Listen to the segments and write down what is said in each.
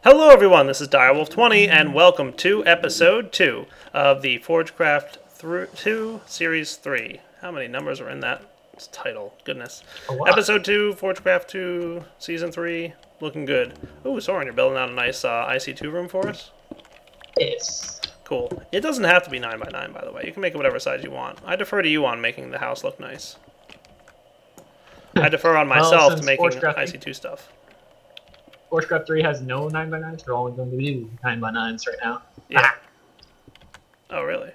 Hello everyone, this is Direwolf20 and welcome to episode 2 of the Forgecraft2 Series 3. How many numbers are in that title? Goodness. Episode 2, Forgecraft2, Season 3, looking good. Ooh, Soren, you're building out a nice IC2 room for us? Yes. Cool. It doesn't have to be 9x9, by the way. You can make it whatever size you want. I defer to you on making the house look nice. I defer on myself to making IC2 stuff. Forgecraft3 has no 9x9s. We're only going to do 9x9s right now. Yeah. Oh, really?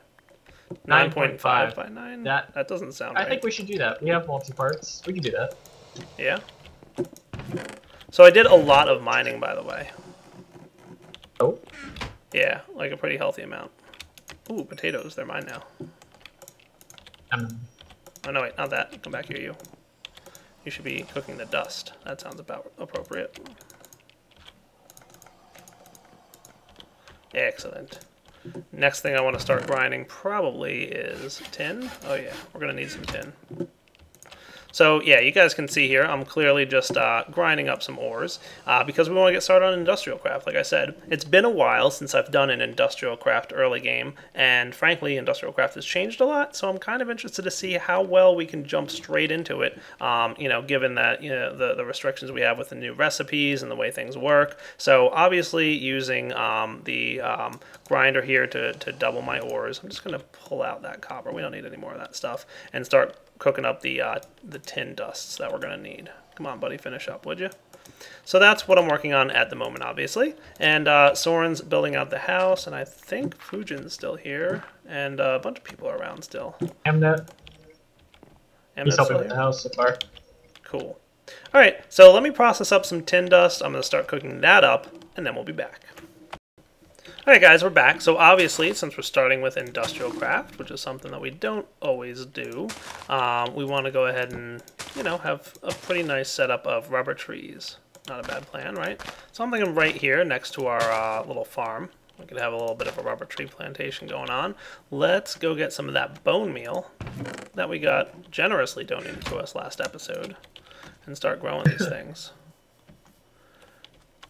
9.5 by 9? That doesn't sound right. I think we should do that. We have multi-parts. We can do that. Yeah? So I did a lot of mining, by the way. Oh? Yeah, like a pretty healthy amount. Ooh, potatoes. They're mine now. Oh, no, wait. Not that. Come back here, you. You should be cooking the dust. That sounds about appropriate. Excellent. Next thing I want to start grinding probably is tin. Oh yeah, we're going to need some tin. So yeah, you guys can see here, I'm clearly just grinding up some ores because we want to get started on industrial craft. Like I said, it's been a while since I've done an industrial craft early game, and frankly, industrial craft has changed a lot. So I'm kind of interested to see how well we can jump straight into it. Given that the restrictions we have with the new recipes and the way things work. So obviously, using the grinder here to double my ores, I'm just going to pull out that copper. We don't need any more of that stuff, and start cooking up the tin dusts that we're going to need. Come on, buddy, finish up, would you? So that's what I'm working on at the moment, obviously. And Soren's building out the house, and I think Fujin's still here, and a bunch of people are around still. Mnet. He's helping with the house so far. Cool. All right, so let me process up some tin dust. I'm going to start cooking that up, and then we'll be back. Alright guys, we're back. So obviously, since we're starting with industrial craft, which is something that we don't always do, we want to go ahead and, have a pretty nice setup of rubber trees. Not a bad plan, right? So I'm thinking right here next to our little farm, we could have a little bit of a rubber tree plantation going on. Let's go get some of that bone meal that we got generously donated to us last episode and start growing these things.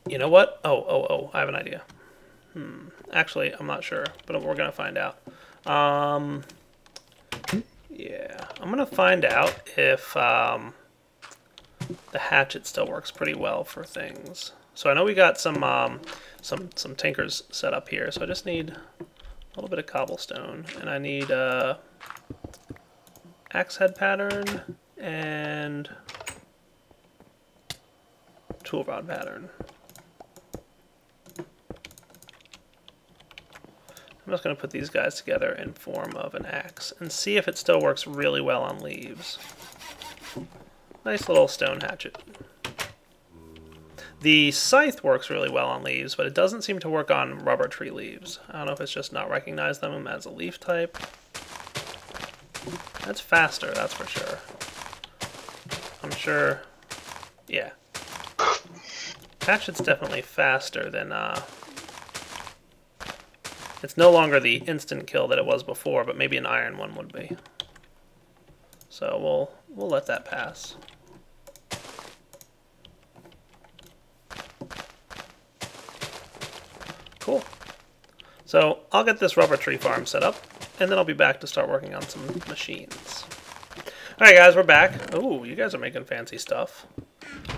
You know what? Oh, I have an idea. Actually, I'm not sure, but we're going to find out. Yeah, I'm going to find out if the hatchet still works pretty well for things. So I know we got some tinkers set up here, so I just need a little bit of cobblestone, and I need axe head pattern and tool rod pattern. I'm just going to put these guys together in form of an axe and see if it still works really well on leaves. Nice little stone hatchet. The scythe works really well on leaves, but it doesn't seem to work on rubber tree leaves. I don't know if it's just not recognized them as a leaf type. That's faster, that's for sure. I'm sure, yeah. Hatchet's definitely faster than it's no longer the instant kill that it was before, but maybe an iron one would be. So we'll let that pass. Cool. So I'll get this rubber tree farm set up, and then I'll be back to start working on some machines. Alright guys, we're back. Oh, you guys are making fancy stuff.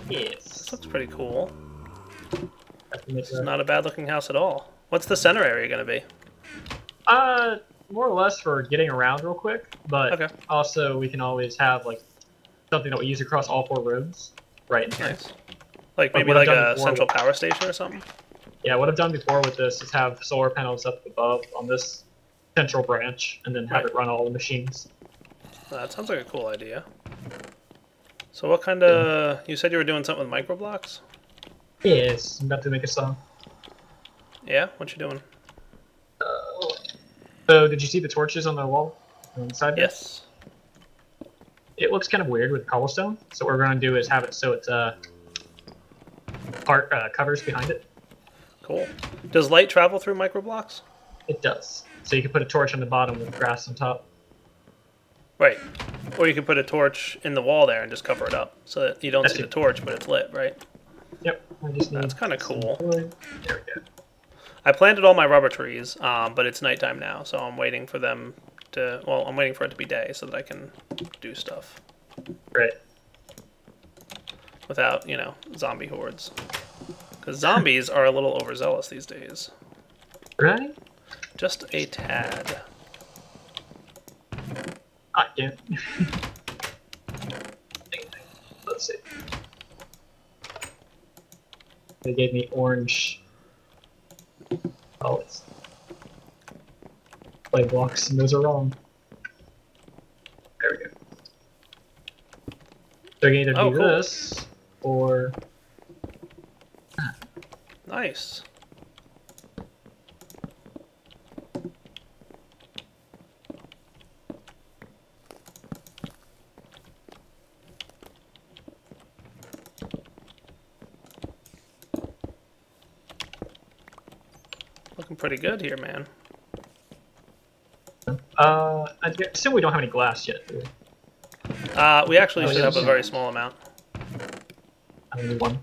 Yes. This looks pretty cool. This is not a bad looking house at all. What's the center area going to be? More or less for getting around real quick, but okay. Also we can always have like something that we use across all 4 rooms right in here. Nice. Like maybe like a central power station or something? Yeah, what I've done before with this is have solar panels up above on this central branch, and then have it run all the machines. That sounds like a cool idea. So what kind of... You said you were doing something with microblocks? Yes, I'm about to make a song. Yeah? What you doing? So, did you see the torches on the wall on the side? Yes. It looks kind of weird with cobblestone, so what we're going to do is have it so it's covers behind it. Cool. Does light travel through microblocks? It does. So you can put a torch on the bottom with grass on top. Right. Or you could put a torch in the wall there and just cover it up, so that you don't see the torch, but it's lit, right? Yep. I just need That's kind of cool. wood. There we go. I planted all my rubber trees, but it's nighttime now, so I'm waiting for them to. Well, I'm waiting for it to be day so that I can do stuff. Great. Without, you know, zombie hordes. Because zombies are a little overzealous these days. Right? Just a tad. Ah, damn. Let's see. They gave me orange. Oh, it's play blocks, and those are wrong. There we go. So I can either do cool. this or. Nice. Looking pretty good here, man. I assume we don't have any glass yet, do we? We actually Oh, should yeah, have a yeah. very small amount. I only one.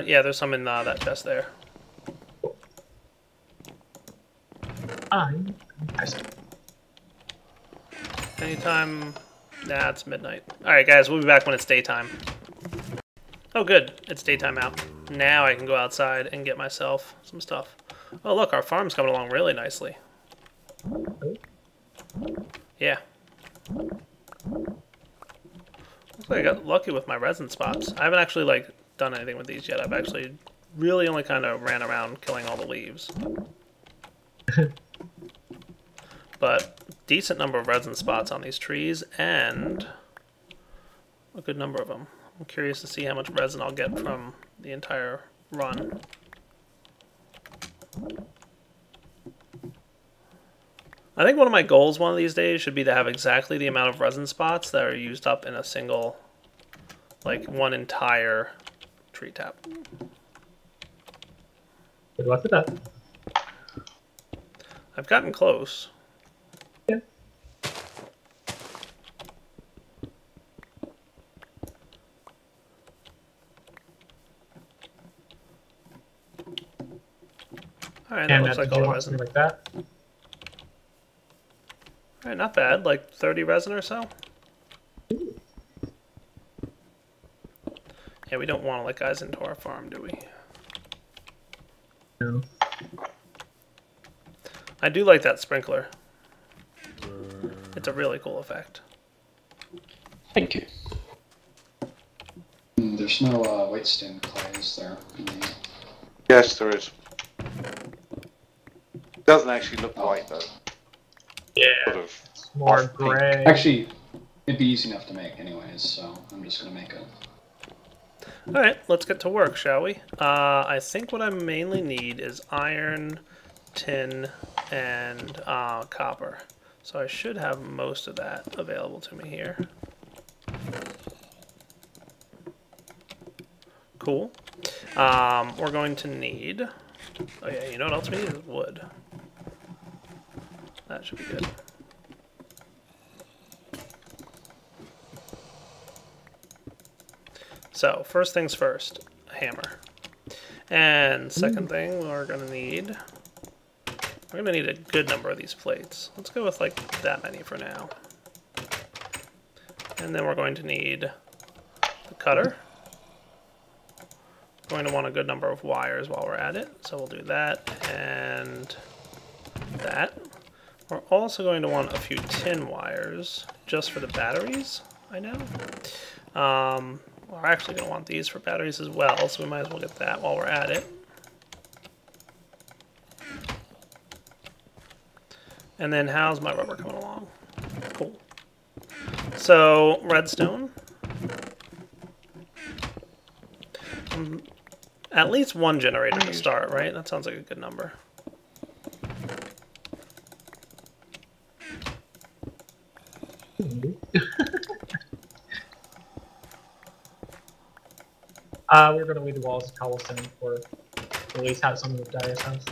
Yeah, there's some in that chest there. I Anytime. Nah, it's midnight. Alright, guys, we'll be back when it's daytime. Oh, good. It's daytime out. Now I can go outside and get myself some stuff. Oh, look, our farm's coming along really nicely. Yeah. Looks like I got lucky with my resin spots. I haven't actually, like, done anything with these yet. I've actually really only kind of ran around killing all the leaves. But decent number of resin spots on these trees, and a good number of them. I'm curious to see how much resin I'll get from the entire run. I think one of my goals one of these days should be to have exactly the amount of resin spots that are used up in a single, like, one entire tree tap. good luck with that. I've gotten close. Yeah. Alright, that And looks like did you all the want resin. something like that? Alright, not bad. Like 30 resin or so. Yeah, we don't want to let guys into our farm, do we? No. I do like that sprinkler. It's a really cool effect. Thank you. There's no white stain clay, is there? Yes, there is. Doesn't actually look white though. Yeah. Sort of It's more off pink. gray. Actually, it'd be easy enough to make anyways, so I'm just gonna make it. Alright, let's get to work, shall we? I think what I mainly need is iron, tin, and copper. So I should have most of that available to me here. Cool. We're going to need... Oh yeah, you know what else we need is wood. That should be good. So, first things first, a hammer. And second thing we're going to need a good number of these plates. Let's go with like that many for now. And then we're going to need the cutter. We're going to want a good number of wires while we're at it. So we'll do that and that. We're also going to want a few tin wires just for the batteries, I know. We're actually going to want these for batteries as well, so we might as well get that while we're at it. And then how's my rubber coming along? Cool. So, redstone. At least one generator to start, right? That sounds like a good number. We're going to leave the walls of cobblestone or at least have some of the Darius house.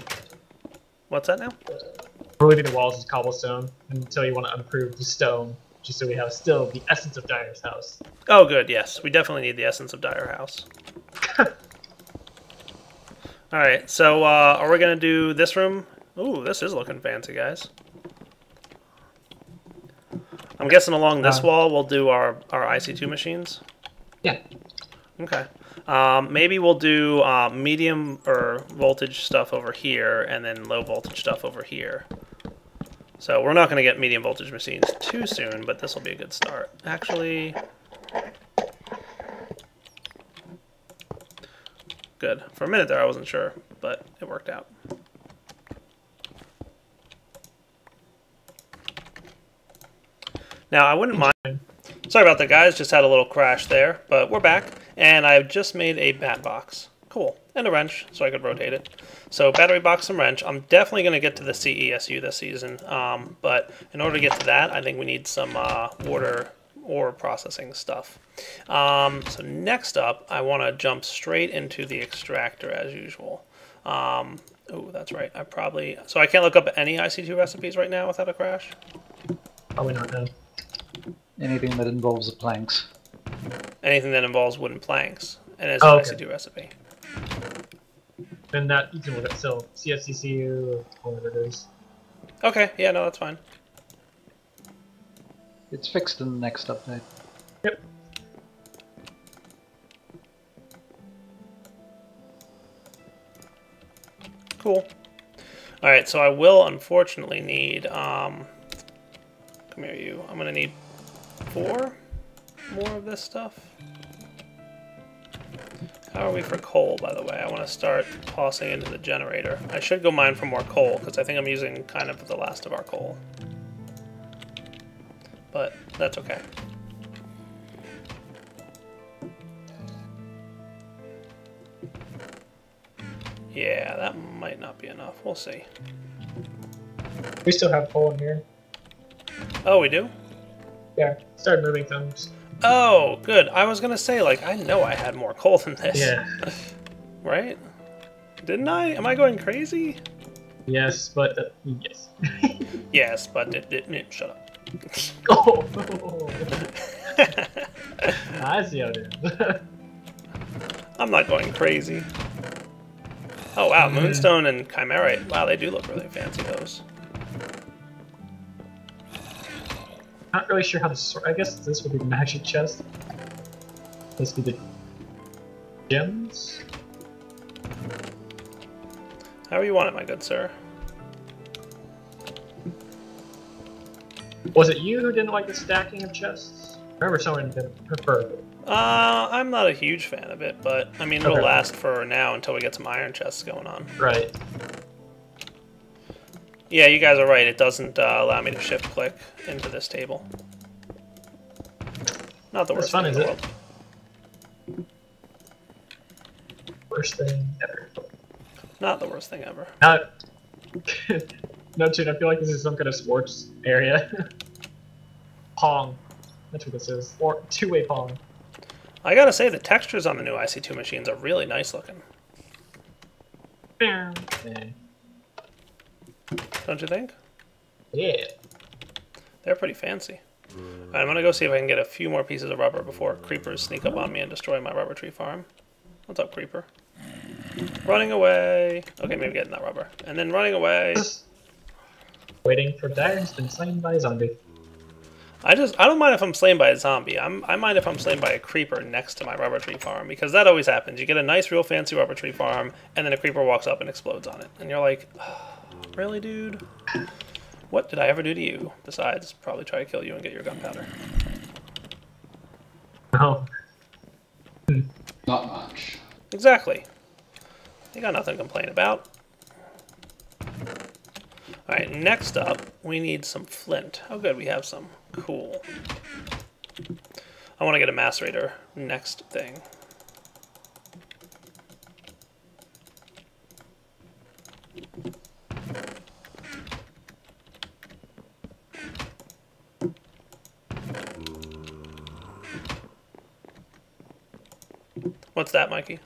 What's that now? We're leaving the walls as cobblestone until you want to improve the stone. just so we have still the essence of Dyer's house. Oh, good. Yes, we definitely need the essence of Dire House. All right. So, are we gonna do this room? Ooh, this is looking fancy, guys. I'm guessing along this wall we'll do our IC2 machines. Yeah. Okay. Maybe we'll do medium or voltage stuff over here, and then low voltage stuff over here. So we're not going to get medium voltage machines too soon, but this will be a good start. Actually, good. For a minute there, I wasn't sure, but it worked out. Now, I wouldn't mind. Sorry about that, guys. Just had a little crash there, but we're back. And I've just made a bat box. Cool. And a wrench, so I could rotate it. So battery box and wrench. I'm definitely going to get to the CESU this season. But in order to get to that, I think we need some water ore processing stuff. So next up, I want to jump straight into the extractor as usual. Oh, that's right. So I can't look up any IC2 recipes right now without a crash? Probably not, no. Anything that involves the planks. Anything that involves wooden planks. And it's an IC2 recipe. And that you can look at still CSCCU or whatever it is. Okay, yeah, no, that's fine. It's fixed in the next update. Yep. Cool. Alright, so I will unfortunately need, come here you, I'm gonna need 4 more of this stuff. How are we for coal, by the way? I want to start tossing into the generator. I should go mine for more coal, because I think I'm using kind of the last of our coal. But that's okay. Yeah, that might not be enough. We'll see. We still have coal in here. Oh, we do? Yeah, start moving things. Oh, good. I was gonna say, like, I know I had more coal than this. Yeah. Right? Didn't I? Am I going crazy? Yes, but yes. Yes, but shut up. Oh. I see how it is. I'm not going crazy. Oh wow, Moonstone and Chimerite. Wow, they do look really fancy, those. Not really sure how to sort. I guess this would be the magic chest. This would be the gems. However you want it, my good sir. Was it you who didn't like the stacking of chests? I remember someone didn't prefer it. I'm not a huge fan of it, but I mean, it'll Okay. last for now until we get some iron chests going on. Right. Yeah, you guys are right. It doesn't allow me to shift click into this table. Not the worst fun, thing in is the it? world. Worst thing ever. Not the worst thing ever. Not. No, dude, I feel like this is some kind of sports area. Pong. That's what this is. Or two-way pong. I gotta say, the textures on the new IC2 machines are really nice looking. Yeah. Don't you think? Yeah. They're pretty fancy. Alright, I'm gonna go see if I can get a few more pieces of rubber before creepers sneak up on me and destroy my rubber tree farm. What's up, creeper? Running away. Okay, maybe getting that rubber. And then running away. Waiting for Dyer has been slain by a zombie. I don't mind if I'm slain by a zombie. I mind if I'm slain by a creeper next to my rubber tree farm, because that always happens. You get a nice, real fancy rubber tree farm, and then a creeper walks up and explodes on it. And you're like, oh, really, dude? What did I ever do to you? Besides, probably try to kill you and get your gunpowder. Oh. Not much. Exactly. You got nothing to complain about. Alright, next up, we need some flint. Oh good, we have some. Cool. I want to get a macerator next thing. What's that, Mikey?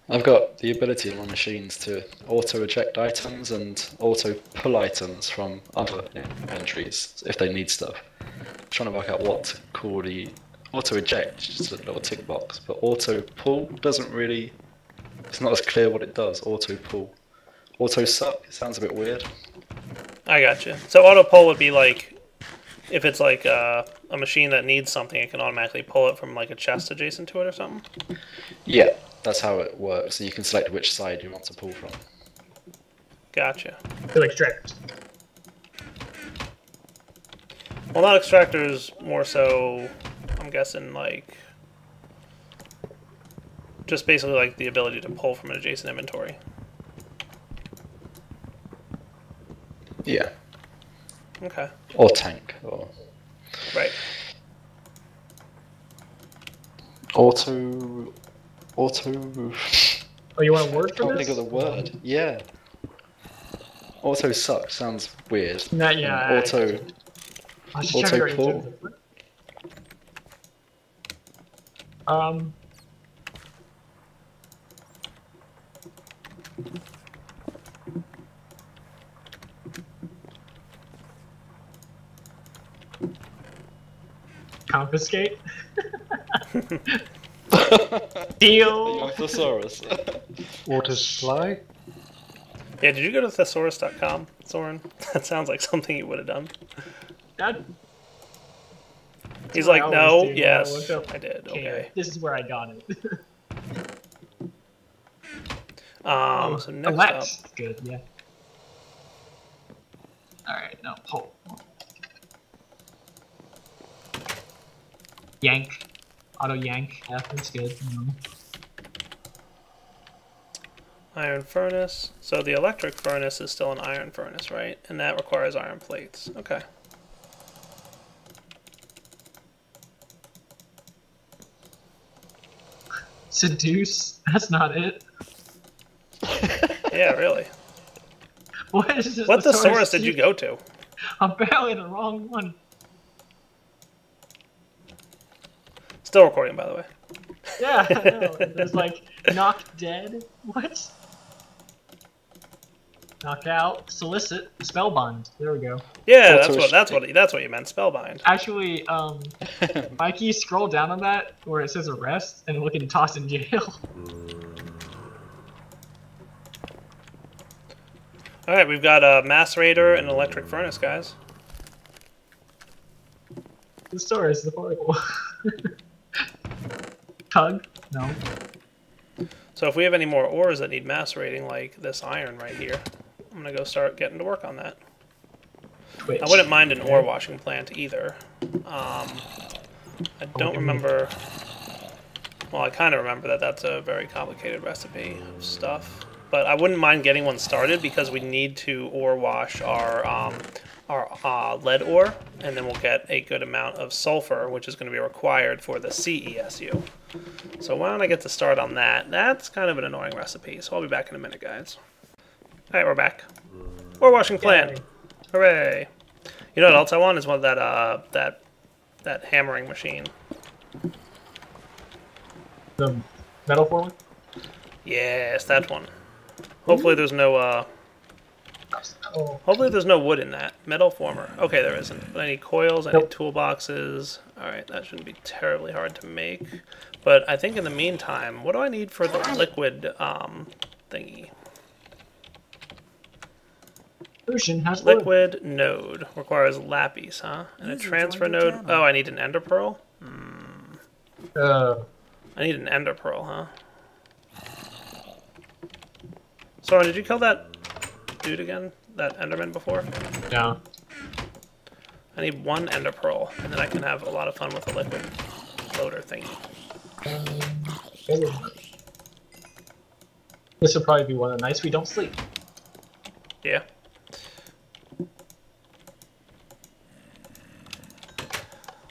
I've got the ability on my machines to auto-eject items and auto-pull items from other inventories if they need stuff. I'm trying to work out what to call the auto-eject, just a little tick box, but auto-pull doesn't really... It's not as clear what it does, auto-pull. Auto-suck, it sounds a bit weird. I got you. So auto pull would be like, if it's like a machine that needs something, it can automatically pull it from like a chest adjacent to it or something? Yeah, that's how it works, and you can select which side you want to pull from. Gotcha. They're like extractors. Well, not extractors, more so, I'm guessing, like, just basically like the ability to pull from an adjacent inventory. Yeah. Okay. Or tank, or... Right. Auto... Oh, you want a word for Can't this? think of the word. Yeah. Auto suck sounds weird. Nah, yeah. Auto... I was just trying to figure out Auto your terms. Confiscate. Deal. Thesaurus. Water supply? Yeah, did you go to thesaurus.com, Soren? That sounds like something you would have done. That, He's what I like, always no, do. yes, I look up, I did, okay, okay. this is where I got it. So next up, Alex. Good, yeah. Alright, no, pull. Yank. Auto yank. Yeah, that's good. iron furnace. So the electric furnace is still an iron furnace, right? And that requires iron plates. Okay. Seduce? That's not it. Yeah, really. What is this? What thesaurus did you go to? Apparently the wrong one. Still recording, by the way. Yeah, I know. There's like knock dead. What? Knockout, solicit, spellbind. There we go. Yeah, Auto that's what you meant. Spellbind. Actually, Mikey, you scroll down on that where it says arrest and look and toss in jail. All right, we've got a macerator and an electric furnace, guys. The story is the horrible. Tug? No. So if we have any more ores that need macerating, like this iron right here, I'm gonna go start getting to work on that. Twitch. I wouldn't mind an ore washing plant either. I don't remember. Well, I kind of remember that that's a very complicated recipe of stuff. But I wouldn't mind getting one started because we need to ore wash our lead ore, and then we'll get a good amount of sulfur, which is going to be required for the CESU. So why don't I get to start on that? That's kind of an annoying recipe, so I'll be back in a minute, guys. Alright, we're back. Ore washing plant. Yay. Hooray! You know what else I want is one of that hammering machine. The metal form? Yes, that one. Hopefully there's no hopefully there's no wood in that. Metal former. Okay, there isn't. But I need coils, I need toolboxes. Alright, that shouldn't be terribly hard to make. But I think in the meantime, what do I need for the liquid thingy? Ocean has wood. Liquid node requires lapis, huh? And a transfer node. Oh, I need an ender pearl? I need an ender pearl, huh? Soren, did you kill that dude again? That enderman before? No. I need one ender pearl, and then I can have a lot of fun with the liquid loader thingy. This would probably be one of the nights we don't sleep. Yeah.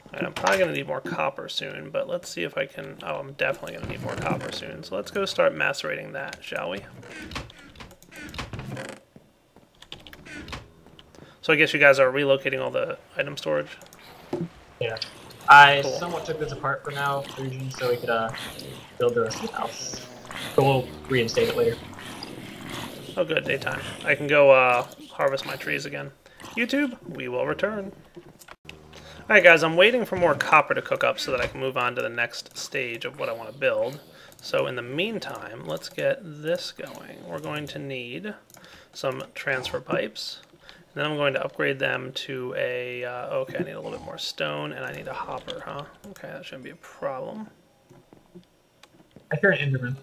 Alright, I'm probably going to need more copper soon, but let's see if I can... Oh, I'm definitely going to need more copper soon. So let's go start macerating that, shall we? So I guess you guys are relocating all the item storage? Yeah. I Cool. somewhat took this apart for now, Fusion, so we could build the rest of the house. But we'll reinstate it later. Oh good, daytime. I can go harvest my trees again. YouTube, we will return. Alright guys, I'm waiting for more copper to cook up so that I can move on to the next stage of what I want to build. So in the meantime, let's get this going. We're going to need some transfer pipes. And then I'm going to upgrade them to a... okay, I need a little bit more stone, and I need a hopper, huh? Okay, that shouldn't be a problem. I hear an Enderman.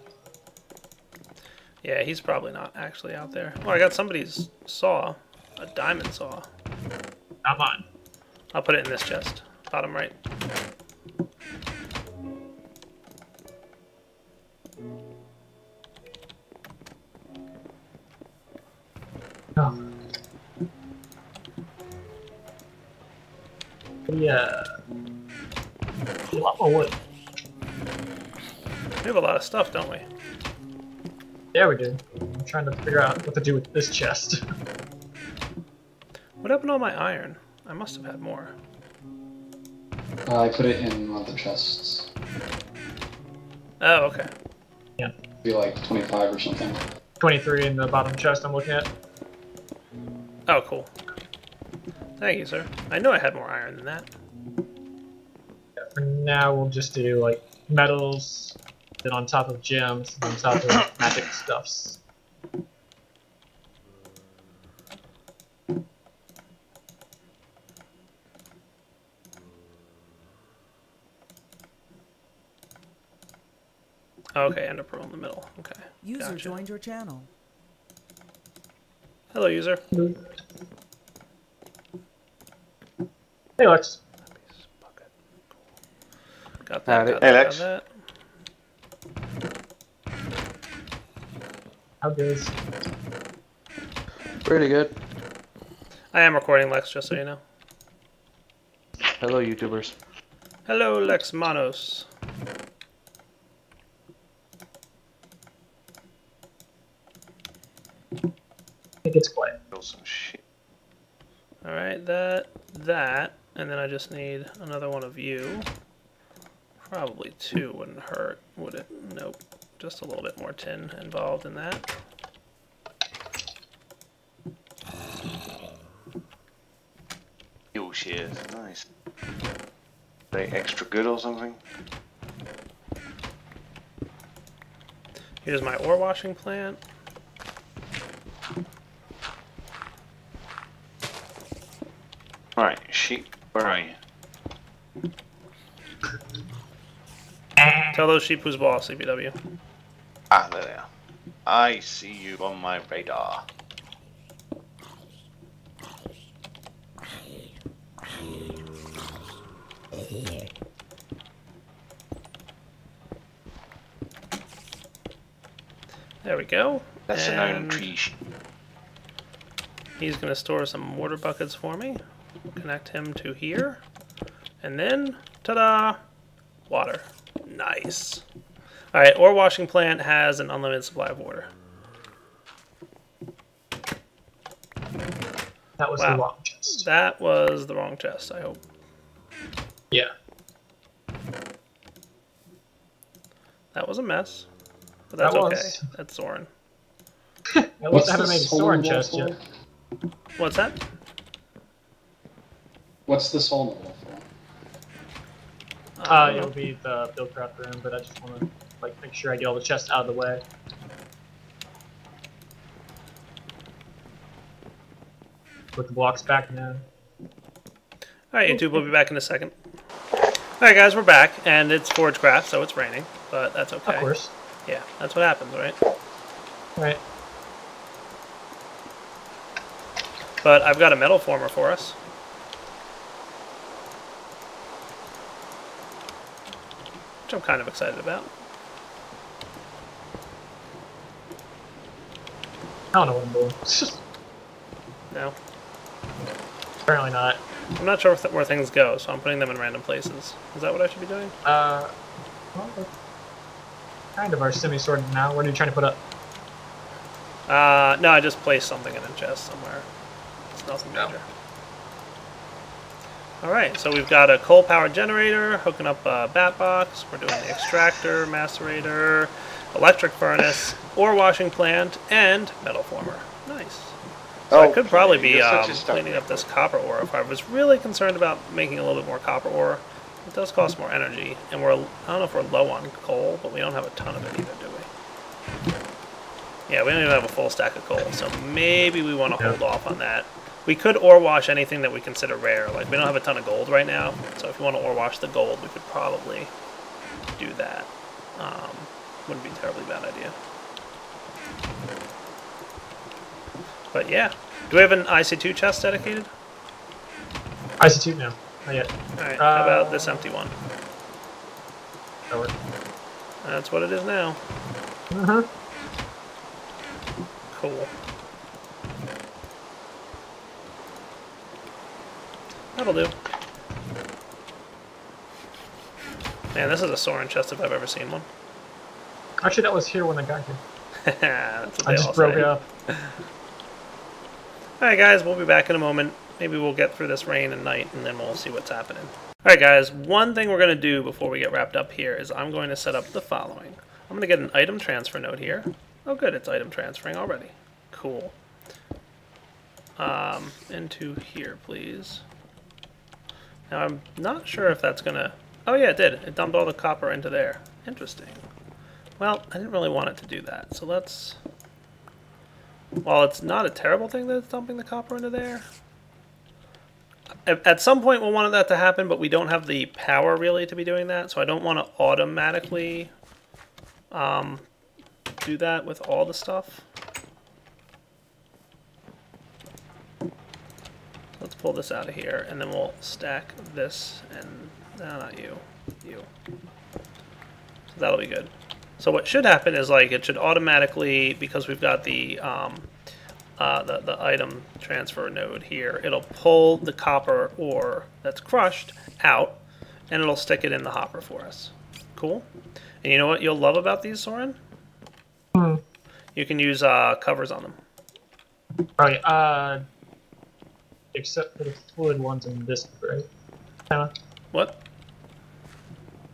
Yeah, he's probably not actually out there. Oh, I got somebody's saw. A diamond saw. Not mine. I'll put it in this chest. Bottom right. Oh. Yeah. A lot more wood. We have a lot of stuff, don't we? Yeah, we do. I'm trying to figure out what to do with this chest. What happened to all my iron? I must have had more. I put it in one of the chests. Oh, okay. Yeah. Be like 25 or something. 23 in the bottom chest I'm looking at. Oh, cool. Thank you, sir. I know I had more iron than that. Yeah, for now, we'll just do like metals, then on top of gems, and on top of magic stuffs. Okay, ender pearl in the middle. Okay. User Gotcha. joined your channel. Hello, user. Hey, Lex. Got that. Got Hey, that, Lex. got that. How goes? Pretty good. I am recording, Lex, just so you know. Hello, YouTubers. Hello, Lex Manos. It gets quiet. Build some shit. Alright, that, and then I just need another one of you. Probably two wouldn't hurt, would it? Nope. Just a little bit more tin involved in that. Fuel shears, nice. They extra good or something? Here's my ore washing plant. Right, sheep, where are you? Tell those sheep who's boss, CBW. Ah, there they are. I see you on my radar. There we go. That's a known And tree sheep. he's going to store some water buckets for me. Connect him to here. And then, ta-da! Water. Nice. Alright, ore washing plant has an unlimited supply of water. That was Wow. the wrong chest. That was the wrong chest, I hope. Yeah. That was a mess. But That that's okay. was. That's Soren. At least What's I haven't this made a hole sword in the wall chest for? yet. What's that? What's this hole in the wall for? It'll be the Buildcraft room, but I just want to like make sure I get all the chests out of the way. Put the blocks back now. Alright, YouTube, we'll be back in a second. Alright, guys, we're back, and it's Forgecraft, so it's raining, but that's okay. Of course. Yeah, that's what happens, right? Right. But I've got a metal former for us. Which I'm kind of excited about. I don't know what I'm doing. No. Apparently not. I'm not sure where things go, so I'm putting them in random places. Is that what I should be doing? Well, we're kind of are semi-sorted now. What are you trying to put up? No, I just placed something in a chest somewhere. It's nothing major. Alright, so we've got a coal-powered generator hooking up a bat box. We're doing the extractor, macerator. electric furnace, ore washing plant, and metal former. Nice. So I could probably be you're such a star. cleaning up this copper ore if I was really concerned about making a little bit more copper ore. It does cost more energy, and I don't know if we're low on coal, but we don't have a ton of it either, do we? Yeah, we don't even have a full stack of coal, so maybe we want to hold off on that. We could ore wash anything that we consider rare. Like, we don't have a ton of gold right now, so if you want to ore wash the gold, we could probably do that. Wouldn't be a terribly bad idea. But yeah. Do we have an IC2 chest dedicated? IC2? No, not yet. Alright, how about this empty one? That works. That's what it is now. Uh-huh. Cool. That'll do. Man, this is a soaring chest if I've ever seen one. Actually, that was here when I got here. That's what I they just all broke say. it up. Alright guys, we'll be back in a moment. Maybe we'll get through this rain and night and then we'll see what's happening. Alright guys, one thing we're going to do before we get wrapped up here is I'm going to set up the following. I'm going to get an item transfer node here. Oh good, it's item transferring already. Cool. Into here, please. Now I'm not sure if that's going to... Oh yeah, it did. It dumped all the copper into there. Interesting. Well, I didn't really want it to do that, so let's... While it's not a terrible thing that it's dumping the copper into there, at some point we'll want that to happen, but we don't have the power really to be doing that, so I don't want to automatically do that with all the stuff. Let's pull this out of here, and then we'll stack this, and no, not you, you. So that'll be good. So what should happen is, like, it should automatically, because we've got the item transfer node here, it'll pull the copper ore that's crushed out, and it'll stick it in the hopper for us. Cool. And you know what you'll love about these, Soren? You can use covers on them. Oh yeah, except for the fluid ones in this, right? Emma? What?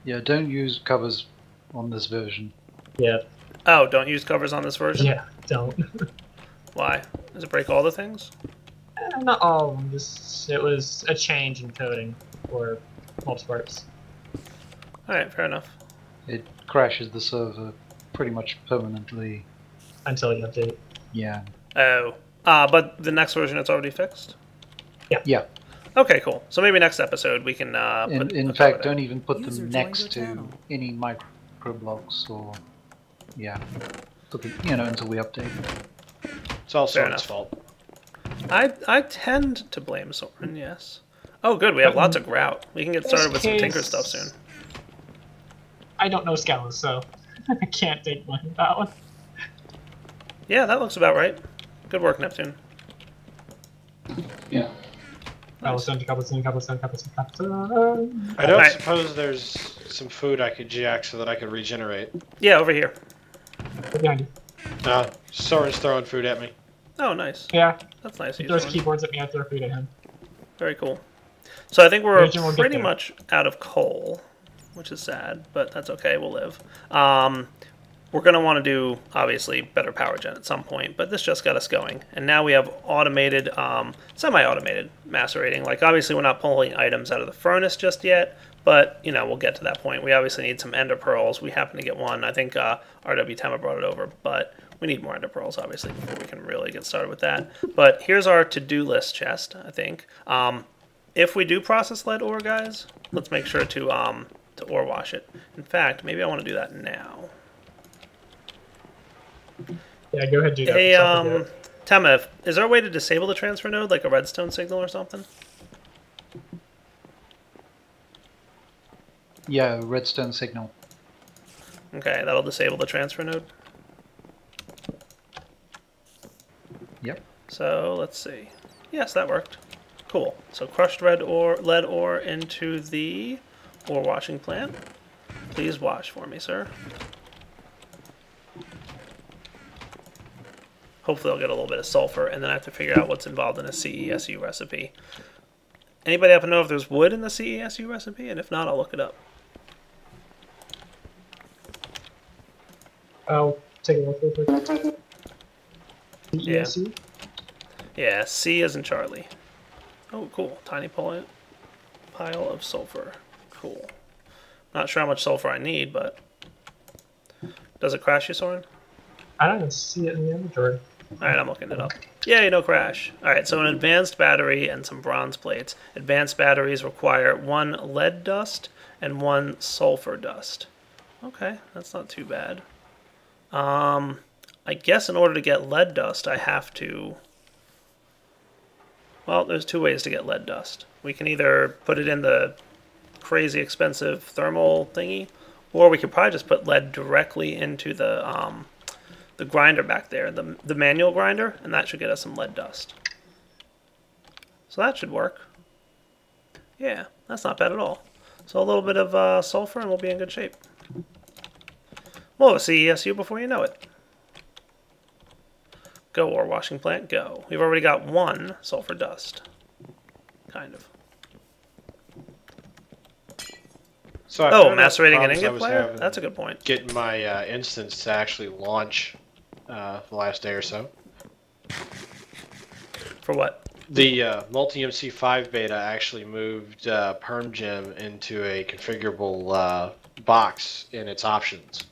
Yeah, don't use covers on this version. Yeah. Oh, don't use covers on this version? Yeah, don't. Why? Does it break all the things? Not all of them, just it was a change in coding for most parts. Alright, fair enough. It crashes the server pretty much permanently. Until you update. Yeah. Oh. But the next version it's already fixed? Yeah. Okay, cool. So maybe next episode we can put In a fact, cover don't there. even put User them joined next your to channel. any micro blocks or until we update. It's all Fair Soren's enough. fault. I tend to blame Soren, yes. Oh, good. We have lots of grout. We can get started with some Tinker stuff soon. I don't know Scala, so I can't take blame for that one. Yeah, that looks about right. Good work, Neptune. Yeah. Cobblestone. I don't Right. suppose there's some food I could jack so that I could regenerate. Yeah, over here. Behind you. Soren's throwing food at me. Oh, nice. Yeah, That's nice. he of you, throws Soren. keyboards at me, I throw food at him. Very cool. So I think we're Eventually we'll get pretty there. much out of coal, which is sad, but that's okay. We'll live. We're going to want to do, obviously, better power gen at some point, but this just got us going. And now we have automated, semi-automated macerating. Like, obviously, we're not pulling items out of the furnace just yet, but, you know, we'll get to that point. We obviously need some ender pearls. We happen to get one. I think RW Tema brought it over, but we need more ender pearls, obviously, before we can really get started with that. But here's our to-do list chest, I think. If we do process lead ore, guys, let's make sure to ore wash it. In fact, maybe I want to do that now. Yeah, go ahead and do that. Hey, Before I forget. Tema, is there a way to disable the transfer node, like a redstone signal or something? Yeah, redstone signal. Okay, that'll disable the transfer node. Yep. So let's see. Yes, that worked. Cool. So crushed lead ore into the ore washing plant. Please wash for me, sir. Hopefully I'll get a little bit of sulfur, and then I have to figure out what's involved in a CESU recipe. Anybody happen to know if there's wood in the CESU recipe? And if not, I'll look it up. I'll take a look real quick. Yeah. ESC? Yeah, C as in Charlie. Oh, cool. Tiny pile of sulfur. Cool. Not sure how much sulfur I need, but... Does it crash you, Soren? I don't even see it in the inventory. Alright, I'm looking it up. Yay, no crash. Alright, so an advanced battery and some bronze plates. Advanced batteries require 1 lead dust and 1 sulfur dust. Okay, that's not too bad. I guess in order to get lead dust, I have to... Well, there's 2 ways to get lead dust. We can either put it in the crazy expensive thermal thingy, or we could probably just put lead directly into the grinder back there, the manual grinder, and that should get us some lead dust. So that should work. Yeah, that's not bad at all. So a little bit of sulfur and we'll be in good shape. We'll have a CESU before you know it. Go, ore washing plant, go. We've already got 1 sulfur dust. Kind of. So I Oh, found out macerating an problems I ingot was player? having That's a good point. Getting my instance to actually launch the last day or so. For what? The multi-MC5 beta actually moved PermGem into a configurable box in its options.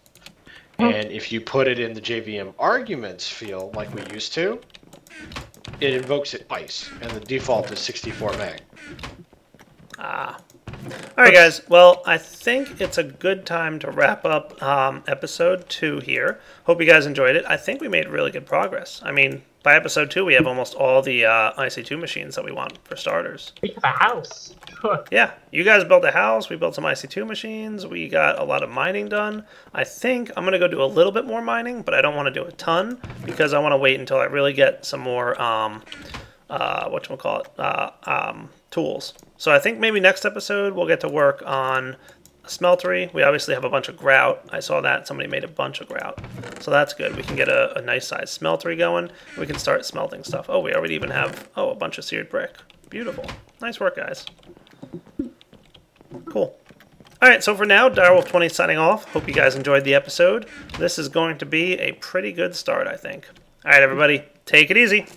And if you put it in the JVM arguments field like we used to, it invokes it twice, and the default is 64 meg. Ah. Alright guys, well, I think it's a good time to wrap up episode 2 here. Hope you guys enjoyed it. I think we made really good progress. I mean, by episode 2 we have almost all the IC2 machines that we want for starters. We have a house! Yeah, you guys built a house, we built some IC2 machines, we got a lot of mining done. I think I'm going to go do a little bit more mining, but I don't want to do a ton, because I want to wait until I really get some more, tools. So I think maybe next episode we'll get to work on a smeltery. We obviously have a bunch of grout. I saw that somebody made a bunch of grout. So that's good. We can get a nice size smeltery going. We can start smelting stuff. Oh, we already even have, a bunch of seared brick. Beautiful. Nice work, guys. Cool. Alright, so for now, Direwolf20 signing off. Hope you guys enjoyed the episode. This is going to be a pretty good start, I think. Alright, everybody, take it easy.